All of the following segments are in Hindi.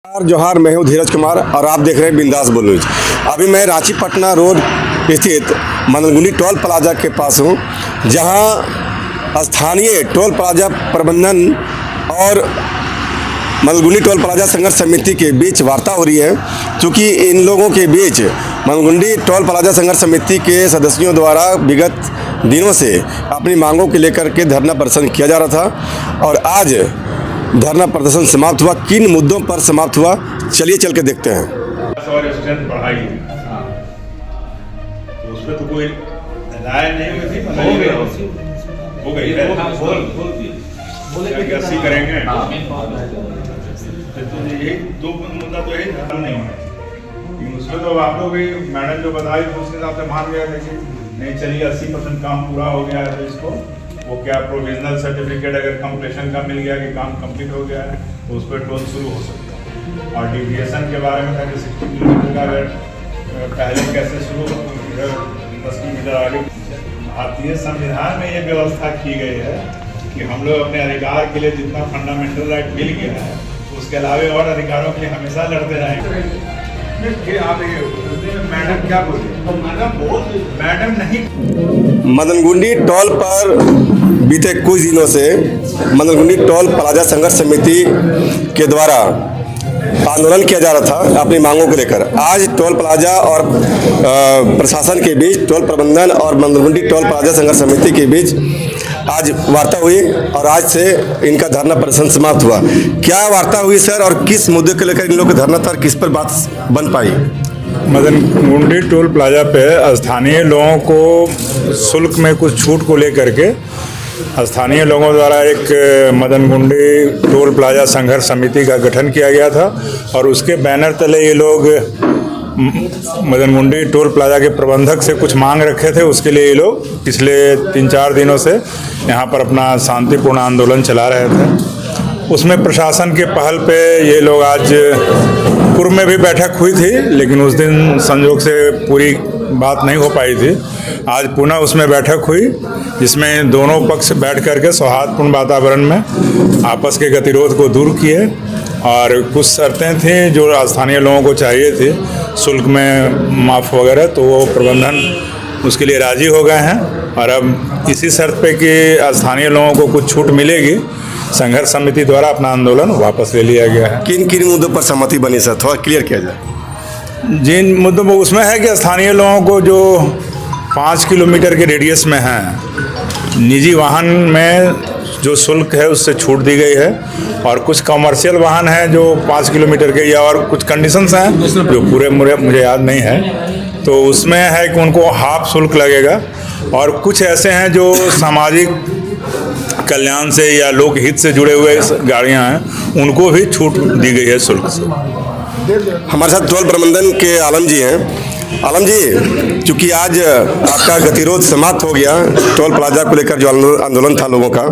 जोहार, मैं हूँ धीरज कुमार और आप देख रहे हैं बिंदास बलूच। अभी मैं रांची पटना रोड स्थित मदनगुंडी टोल प्लाजा के पास हूँ, जहाँ स्थानीय टोल प्लाजा प्रबंधन और मदनगुंडी टोल प्लाजा संघर्ष समिति के बीच वार्ता हो रही है। क्योंकि इन लोगों के बीच मदनगुंडी टोल प्लाजा संघर्ष समिति के सदस्यों द्वारा विगत दिनों से अपनी मांगों को लेकर के धरना प्रदर्शन किया जा रहा था और आज धरना प्रदर्शन समाप्त हुआ। किन मुद्दों पर समाप्त हुआ, चलिए चल के देखते हैं। और स्ट्रेंथ बढ़ाई तो उस पर तो कोई राय नहीं हुई थी, हो गई है, बोले 80 करेंगे। तो यही दो मुद्दा तो यही हल नहीं होना, उसमें तो आप लोग भी मैडम जो बताई उसके हिसाब से मान गया थे कि नहीं चलिए 80% काम पूरा हो गया है, तो इसको वो क्या प्रोविजनल सर्टिफिकेट अगर कंप्लीशन का मिल गया कि काम कंप्लीट हो गया है तो उस पर टोल शुरू हो सकता है। और डिविएशन के बारे में था कि 60 किलोमीटर का अगर पहले कैसे शुरू 10 किलोमीटर आगे। भारतीय संविधान में ये व्यवस्था की गई है कि हम लोग अपने अधिकार के लिए जितना फंडामेंटल राइट मिल गया है उसके अलावे और अधिकारों के लिए हमेशा लड़ते रहेंगे। मैडम क्या बोली? मैडम नहीं। मदनगुंडी टोल पर बीते कुछ दिनों से मदनगुंडी टोल प्लाजा संघर्ष समिति के द्वारा आंदोलन किया जा रहा था अपनी मांगों को लेकर। आज टोल प्लाजा और प्रशासन के बीच, टोल प्रबंधन और मदनगुंडी टोल प्लाजा संघर्ष समिति के बीच आज वार्ता हुई और आज से इनका धरना प्रदर्शन समाप्त हुआ। क्या वार्ता हुई सर, और किस मुद्दे को लेकर इन लोगों का धरना था और किस पर बात बन पाई? मदनगुंडी टोल प्लाजा पे स्थानीय लोगों को शुल्क में कुछ छूट को लेकर के स्थानीय लोगों द्वारा एक मदनगुंडी टोल प्लाजा संघर्ष समिति का गठन किया गया था और उसके बैनर तले ये लोग मदनगुंडी टोल प्लाजा के प्रबंधक से कुछ मांग रखे थे। उसके लिए ये लोग पिछले 3-4 दिनों से यहाँ पर अपना शांतिपूर्ण आंदोलन चला रहे थे। उसमें प्रशासन के पहल पे ये लोग आज पूर्व में भी बैठक हुई थी, लेकिन उस दिन संयोग से पूरी बात नहीं हो पाई थी। आज पुनः उसमें बैठक हुई जिसमें दोनों पक्ष बैठ करके सौहार्दपूर्ण वातावरण में आपस के गतिरोध को दूर किए और कुछ शर्तें थी जो स्थानीय लोगों को चाहिए थी शुल्क में माफ़ वगैरह, तो वो प्रबंधन उसके लिए राजी हो गए हैं और अब इसी शर्त पे कि स्थानीय लोगों को कुछ छूट मिलेगी, संघर्ष समिति द्वारा अपना आंदोलन वापस ले लिया गया है। किन किन मुद्दों पर सहमति बनी सर, थोड़ा क्लियर किया जाए। जिन मुद्दों में उसमें है कि स्थानीय लोगों को जो 5 किलोमीटर के रेडियस में हैं निजी वाहन में जो शुल्क है उससे छूट दी गई है और कुछ कमर्शियल वाहन हैं जो 5 किलोमीटर के, या और कुछ कंडीशंस हैं जो पूरे मुझे याद नहीं है, तो उसमें है कि उनको हाफ शुल्क लगेगा। और कुछ ऐसे हैं जो सामाजिक कल्याण से या लोक हित से जुड़े हुए गाड़ियां हैं, उनको भी छूट दी गई है शुल्क से। हमारे साथ टोल प्रबंधन के आलम जी हैं। आलम जी, चूँकि आज आपका गतिरोध समाप्त हो गया टोल प्लाजा को लेकर जो आंदोलन था लोगों का,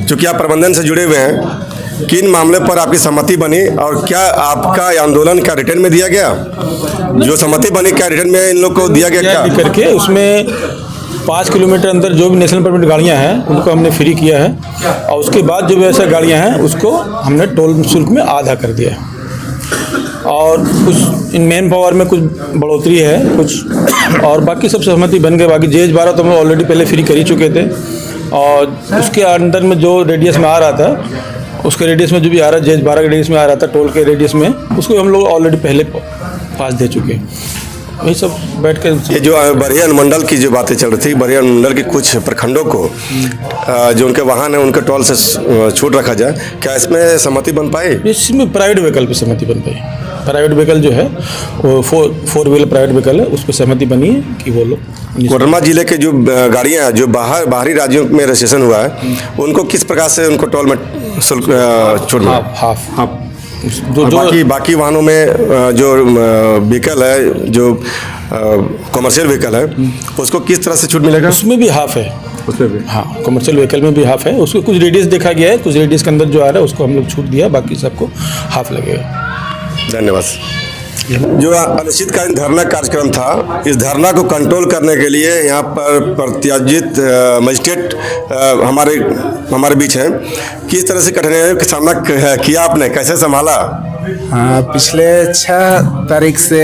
चूँकि आप प्रबंधन से जुड़े हुए हैं, किन मामले पर आपकी सहमति बनी और क्या आपका आंदोलन का रिटर्न में दिया गया? जो सहमति बनी क्या रिटर्न में इन लोग को दिया गया क्या? करके उसमें 5 किलोमीटर अंदर जो भी नेशनल परमिट गाड़ियां हैं उनको हमने फ्री किया है और उसके बाद जो भी ऐसा गाड़ियां हैं उसको हमने टोल शुल्क में आधा कर दिया है। और कुछ इन मैन पावर में कुछ बढ़ोतरी है कुछ, और बाकी सब सहमति बन गए। बाकी JH 12 तो हम ऑलरेडी पहले फ्री कर ही चुके थे और उसके अंदर में जो रेडियस में आ रहा था, उसके रेडियस में जो भी आ रहा है JH 12 के रेडियस में आ रहा था, टोल के रेडियस में, उसको हम लोग ऑलरेडी पहले पास दे चुके हैं। वही सब बैठ कर ये जो बरही अनुमंडल की जो बातें चल रही थी, बरही अनुमंडल के कुछ प्रखंडों को जो उनके वाहन है उनके टोल से छूट रखा जाए, क्या इसमें सहमति बन पाई? इसमें प्राइवेट व्हीकल पे सहमति बन पाई। प्राइवेट व्हीकल जो है वो 4 व्हीलर प्राइवेट व्हीकल है, उस पर सहमति बनी है कि वो लोग कोडरमा जिले के जो गाड़ियाँ हैं जो बाहरी राज्यों में रजिस्ट्रेशन हुआ है उनको किस प्रकार से उनको टोल में शुल्क छूट मिला? हाफ जो बाकी वाहनों में जो व्हीकल है, जो कमर्शियल व्हीकल है, उसको किस तरह से छूट मिलेगा? उसमें भी हाफ है, उसमें भी हाँ, कमर्शियल व्हीकल में भी हाफ है। उसको कुछ रेडियस देखा गया है, कुछ रेडियस के अंदर जो आ रहा है उसको हम लोग छूट दिया, बाकी सबको हाफ लगेगा। धन्यवाद। जो अनिश्चितकालीन धरना कार्यक्रम था, इस धरना को कंट्रोल करने के लिए यहाँ पर प्रत्याशित मजिस्ट्रेट हमारे बीच हैं। किस तरह से कठिनाइयों का सामना किया आपने, कैसे संभाला? पिछले 6 तारीख से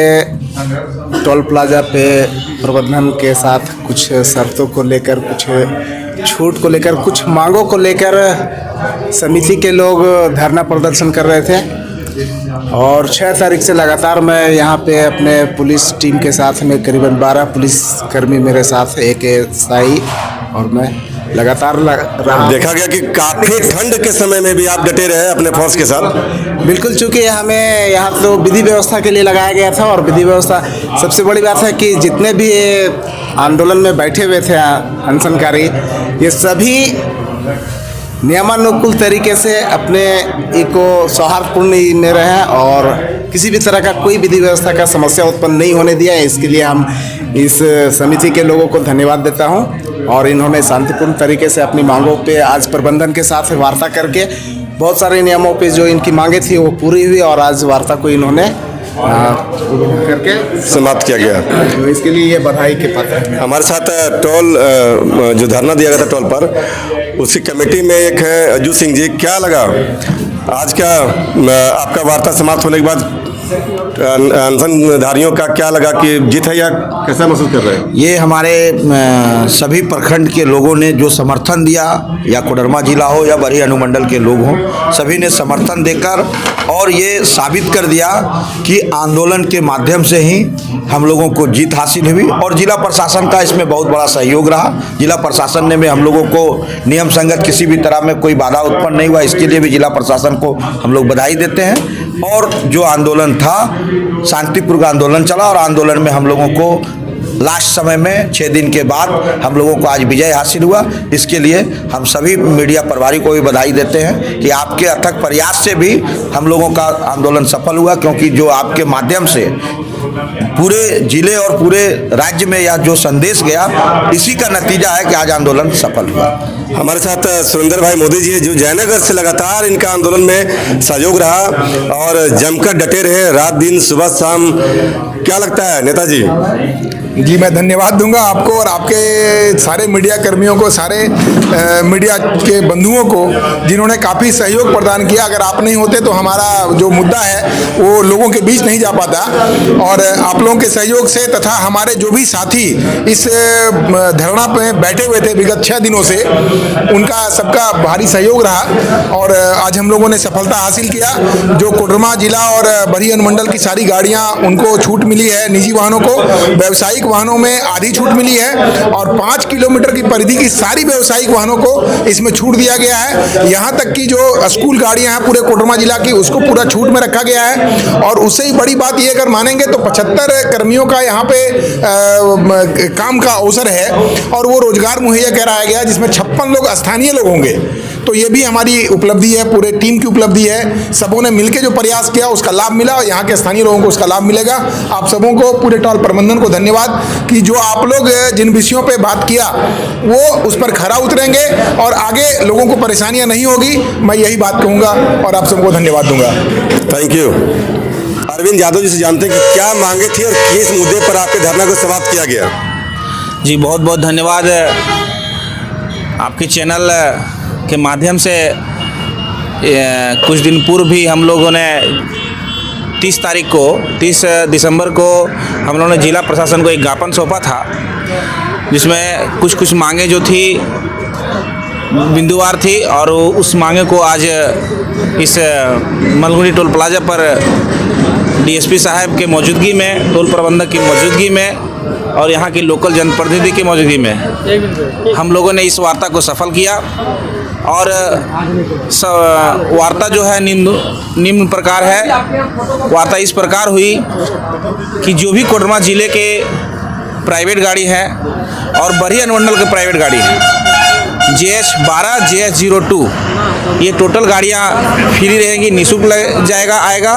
टोल प्लाजा पे प्रबंधन के साथ कुछ शर्तों को लेकर, कुछ छूट को लेकर, कुछ मांगों को लेकर समिति के लोग धरना प्रदर्शन कर रहे थे। और 6 तारीख से लगातार मैं यहाँ पे अपने पुलिस टीम के साथ में करीबन 12 पुलिसकर्मी मेरे साथ, एक एसआई, और मैं लगातार रहा। देखा गया कि काफी ठंड के समय में भी आप डटे रहे अपने फोर्स के साथ। बिल्कुल, चूँकि हमें यहाँ तो विधि व्यवस्था के लिए लगाया गया था, और विधि व्यवस्था सबसे बड़ी बात है कि जितने भी आंदोलन में बैठे हुए थे अनशनकारी, ये सभी नियमानुकूल तरीके से अपने को सौहार्दपूर्ण में रहें और किसी भी तरह का कोई विधि व्यवस्था का समस्या उत्पन्न नहीं होने दिया है। इसके लिए हम इस समिति के लोगों को धन्यवाद देता हूं। और इन्होंने शांतिपूर्ण तरीके से अपनी मांगों पे आज प्रबंधन के साथ वार्ता करके बहुत सारे नियमों पे जो इनकी मांगे थी वो पूरी हुई, और आज वार्ता को इन्होंने करके समाप्त किया गया। तो इसके लिए ये बधाई के पात्र हैं। हमारे साथ टोल जो धरना दिया गया था टोल पर, उसकी कमेटी में एक है अज्जू सिंह जी। क्या लगा आज का आपका वार्ता समाप्त होने के बाद अनशनधारियों का क्या लगा कि जीत है या कैसा महसूस कर रहे हैं? ये हमारे सभी प्रखंड के लोगों ने जो समर्थन दिया, या कोडरमा जिला हो या बरी अनुमंडल के लोग हों, सभी ने समर्थन देकर और ये साबित कर दिया कि आंदोलन के माध्यम से ही हम लोगों को जीत हासिल हुई। और जिला प्रशासन का इसमें बहुत बड़ा सहयोग रहा। जिला प्रशासन ने भी हम लोगों को नियम संगत किसी भी तरह में कोई बाधा उत्पन्न नहीं हुआ, इसके लिए भी जिला प्रशासन को हम लोग बधाई देते हैं। और जो आंदोलन था, शांतिपूर्ण आंदोलन चला, और आंदोलन में हम लोगों को लास्ट समय में 6 दिन के बाद हम लोगों को आज विजय हासिल हुआ। इसके लिए हम सभी मीडिया प्रभारी को भी बधाई देते हैं कि आपके अथक प्रयास से भी हम लोगों का आंदोलन सफल हुआ, क्योंकि जो आपके माध्यम से पूरे जिले और पूरे राज्य में यह जो संदेश गया, इसी का नतीजा है कि आज आंदोलन सफल हुआ। हमारे साथ सुरेंद्र भाई मोदी जी है, जो जयनगर से लगातार इनका आंदोलन में सहयोग रहा और जमकर डटे रहे रात दिन सुबह शाम। क्या लगता है नेताजी? जी, मैं धन्यवाद दूंगा आपको और आपके सारे मीडिया कर्मियों को, सारे मीडिया के बंधुओं को, जिन्होंने काफ़ी सहयोग प्रदान किया। अगर आप नहीं होते तो हमारा जो मुद्दा है वो लोगों के बीच नहीं जा पाता। और आप लोगों के सहयोग से तथा हमारे जो भी साथी इस धरना पे बैठे हुए थे विगत 6 दिनों से, उनका सबका भारी सहयोग रहा और आज हम लोगों ने सफलता हासिल किया। जो कोडरमा जिला और बरी अनुमंडल की सारी गाड़ियाँ, उनको छूट मिली है। निजी वाहनों को, व्यावसायिक वाहनों में आधी छूट मिली है और 5 किलोमीटर की परिधि की सारी व्यावसायिक वाहनों को इसमें छूट दिया गया है। यहाँ तक कि जो स्कूल गाड़ियाँ हैं पूरे कोडरमा जिला की, उसको पूरा छूट में रखा गया है। और उससे ही बड़ी बात ये अगर मानेंगे तो 75 कर्मियों का यहाँ पे काम का अवसर है और वो रोजगार मुहैया कराया गया, जिसमें 56 लोग स्थानीय लोग होंगे। तो ये भी हमारी उपलब्धि है, पूरे टीम की उपलब्धि है। सबों ने मिलकर जो प्रयास किया उसका लाभ मिला और यहाँ के स्थानीय लोगों को उसका लाभ मिलेगा। आप सबों को, पूरे टोल प्रबंधन को धन्यवाद कि जो आप लोग जिन विषयों पे बात किया वो उस पर खरा उतरेंगे और आगे लोगों को परेशानियां नहीं होगी। मैं यही बात कहूँगा और आप सबको धन्यवाद दूंगा। Thank you. अरविंद यादव जी से जानते हैं कि क्या मांगे थी और किस मुद्दे पर आपके धरना को समाप्त किया गया? जी, बहुत बहुत धन्यवाद। आपके चैनल के माध्यम से कुछ दिन पूर्व भी हम लोगों ने 30 दिसंबर को हम लोगों ने जिला प्रशासन को एक ज्ञापन सौंपा था, जिसमें कुछ मांगे जो थी बिंदुवार थी और उस मांगे को आज इस मलगुनी टोल प्लाजा पर डीएसपी साहब के मौजूदगी में, टोल प्रबंधक की मौजूदगी में और यहाँ की लोकल जनप्रतिनिधि की मौजूदगी में हम लोगों ने इस वार्ता को सफल किया। और वार्ता जो है निम्न प्रकार है। वार्ता इस प्रकार हुई कि जो भी कोडरमा जिले के प्राइवेट गाड़ी है और बरी अनुमंडल के प्राइवेट गाड़ी है, JH12, JH02, ये टोटल गाड़ियाँ फ्री रहेंगी, निःशुल्क आएगा।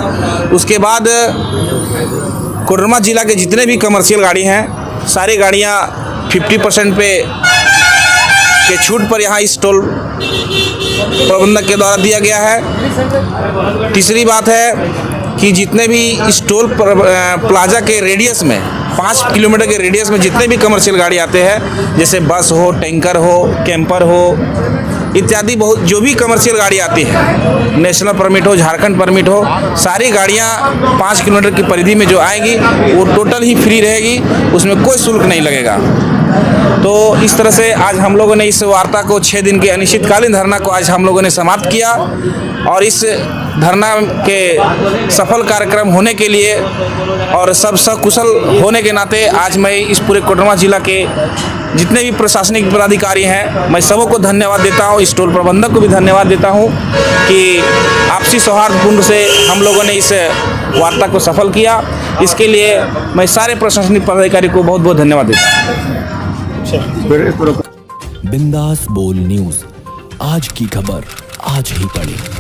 उसके बाद कोडरमा जिला के जितने भी कमर्शियल गाड़ी हैं, सारी गाड़ियाँ 50% के छूट पर यहाँ इस टोल प्रबंधक के द्वारा दिया गया है। तीसरी बात है कि जितने भी इस टोल प्लाजा के रेडियस में 5 किलोमीटर के रेडियस में जितने भी कमर्शियल गाड़ी आते हैं, जैसे बस हो, टैंकर हो, कैंपर हो इत्यादि, बहुत जो भी कमर्शियल गाड़ी आती है, नेशनल परमिट हो, झारखंड परमिट हो, सारी गाड़ियां 5 किलोमीटर की परिधि में जो आएंगी वो टोटल ही फ्री रहेगी, उसमें कोई शुल्क नहीं लगेगा। तो इस तरह से आज हम लोगों ने इस वार्ता को 6 दिन के अनिश्चितकालीन धरना को आज हम लोगों ने समाप्त किया और इस धरना के सफल कार्यक्रम होने के लिए और सब सकुशल होने के नाते आज मैं इस पूरे कोडरमा जिला के जितने भी प्रशासनिक पदाधिकारी हैं, मैं सबों को धन्यवाद देता हूं। इस टोल प्रबंधक को भी धन्यवाद देता हूं कि आपसी सौहार्दपूर्ण से हम लोगों ने इस वार्ता को सफल किया। इसके लिए मैं सारे प्रशासनिक पदाधिकारी को बहुत बहुत धन्यवाद देता हूं। बिंदास बोल न्यूज, आज की खबर आज ही पढ़ें।